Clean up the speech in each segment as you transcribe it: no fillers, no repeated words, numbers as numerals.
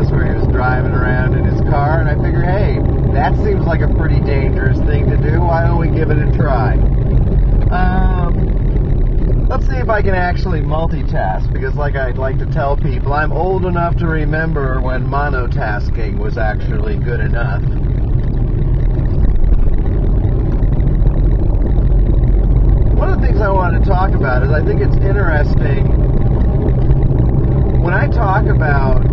Texas where he was driving around in his car, and I figured, hey, that seems like a pretty dangerous thing to do. Why don't we give it a try? Let's see if I can actually multitask, because like I'd like to tell people, I'm old enough to remember when monotasking was actually good enough. One of the things I wanted to talk about is I think it's interesting when I talk about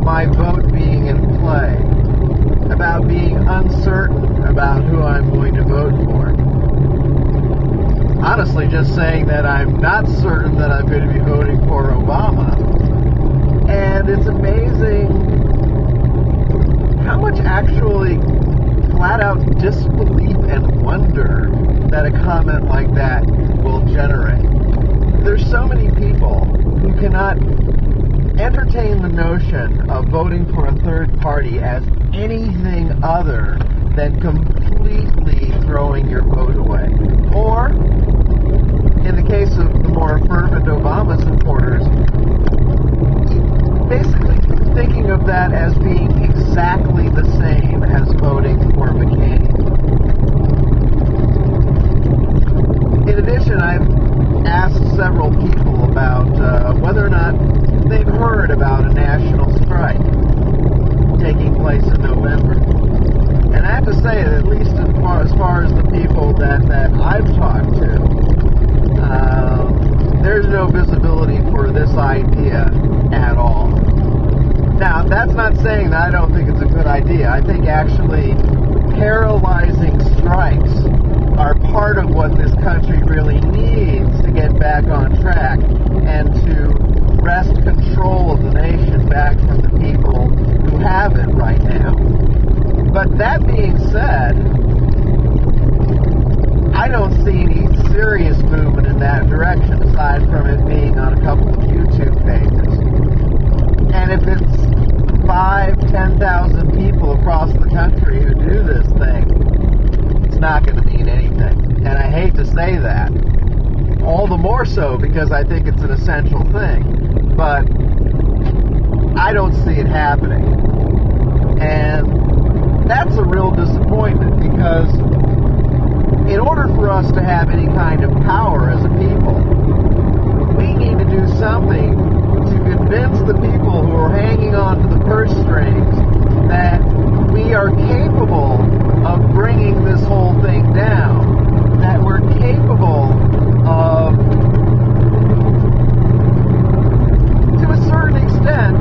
my vote being in play, about being uncertain about who I'm going to vote for. Honestly, just saying that I'm not certain that I'm going to be voting for Obama. And it's amazing how much actually flat-out disbelief and wonder that a comment like that will generate. There's so many people who cannot entertain the notion of voting for a third party as anything other than completely throwing your vote away. Or, in the case of the more fervent Obama supporters, basically thinking of that as being exactly the same as voting for McCain. In addition, I've asked several people about whether or not they've heard about a national strike taking place in November. And I have to say that at least as far as the people that I've talked to, there's no visibility for this idea at all. Now, that's not saying that I don't think it's a good idea. I think actually paralyzing strikes are part of what this country really needs to get back on track and to wrest control of the nation back from the people who have it right now. But that being said, I don't see any serious movement in that direction aside from it being on a couple of YouTube pages. And if it's 5,000, 10,000 people across the country who do this thing, it's not going to mean anything. And I hate to say that. All the more so because I think it's an essential thing. But I don't see it happening. And that's a real disappointment because in order for us to have any kind of power as a people, we need to do something to convince the people who are hanging on to the purse strings that we are capable of bringing this whole thing down, that we're capable of, to a certain extent,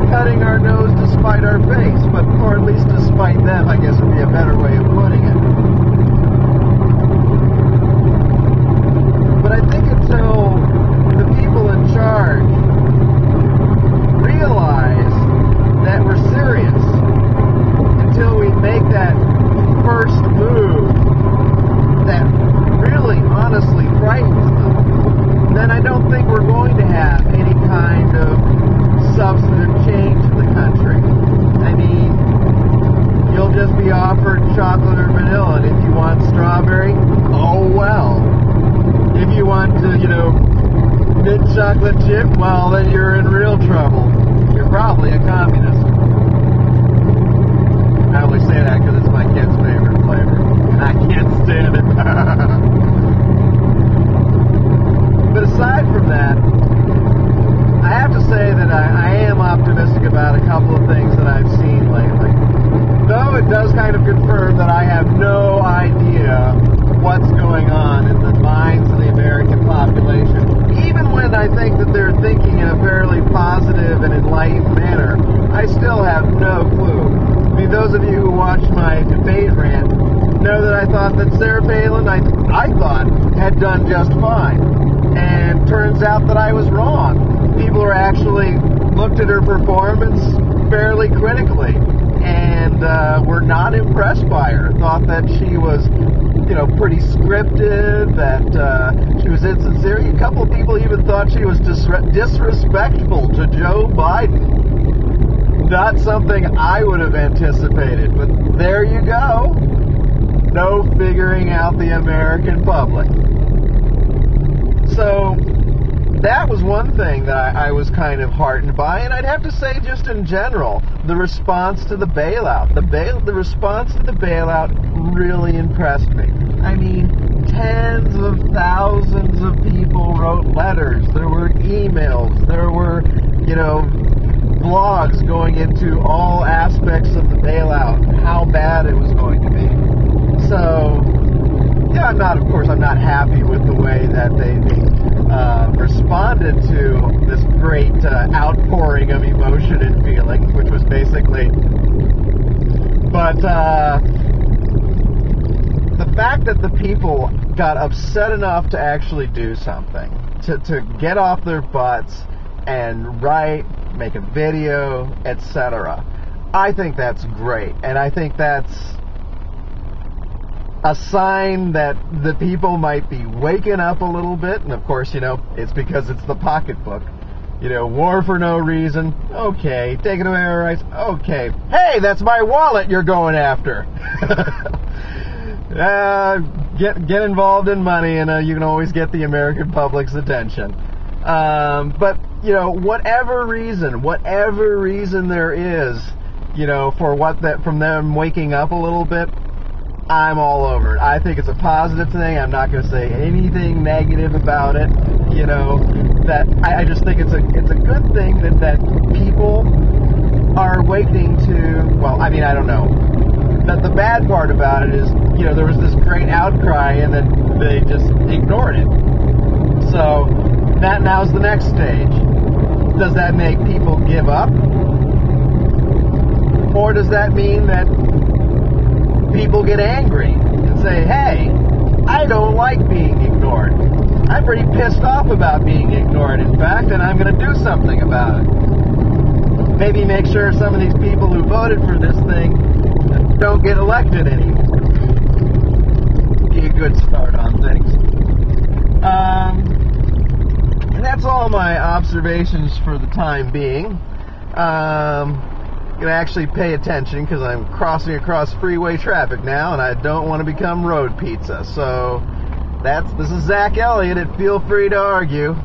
cutting our nose to spite our face, or at least to spite them, I guess would be a better way of putting it. But I think until the people in charge realize that we're serious, until we make that first move that really honestly frightens them, then I don't think we're going to have any kind of substantive change in the country. I mean, you'll just be offered chocolate or vanilla, and if you want strawberry, oh well. If you want to, mint chocolate chip, well, then you're in real trouble. You're probably a communist. I only say that because it's my kid's favorite flavor, and I can't stand it. But aside from that, I have to say that I am optimistic about a couple of things that I've seen lately. Though it does kind of confirm that I have no idea what's going on in the minds of the American population. Even when I think that they're thinking in a fairly positive and enlightened manner, I still have no clue. I mean, those of you who watched my debate rant know that I thought that Sarah Palin, I thought, had done just fine. And turns out that I was wrong. People who actually looked at her performance fairly critically and were not impressed by her. Thought that she was, pretty scripted, that she was insincere. A couple of people even thought she was disrespectful to Joe Biden. Not something I would have anticipated, but there you go. No figuring out the American public. So, that was one thing that I was kind of heartened by, and I'd have to say just in general, the response to the bailout. The response to the bailout really impressed me. I mean, tens of thousands of people wrote letters. There were emails. There were, blogs going into all aspects of the bailout, how bad it was going to be. So, yeah, I'm not happy with the way that they responded to this great outpouring of emotion and feeling, which was basically, but the fact that the people got upset enough to actually do something, to get off their butts and write, make a video, etc. I think that's great, and I think that's a sign that the people might be waking up a little bit, and of course, it's because it's the pocketbook. War for no reason, okay. Taking away our rights, okay. Hey, that's my wallet you're going after. Get involved in money, and you can always get the American public's attention. But whatever reason there is, from them waking up a little bit, I'm all over it. I think it's a positive thing. I'm not going to say anything negative about it. That I just think it's a good thing that people are waiting to. Well, I mean, I don't know. The bad part about it is, there was this great outcry, and then they just ignored it. So that now's the next stage. Does that make people give up? Or does that mean that people get angry and say, hey, I don't like being ignored. I'm pretty pissed off about being ignored, in fact, and I'm going to do something about it. Maybe make sure some of these people who voted for this thing don't get elected anymore. Be a good start on things. And that's all my observations for the time being. I'm going to actually pay attention because I'm crossing across freeway traffic now, and I don't want to become road pizza. So this is Zach Elliott at Feel Free to Argue.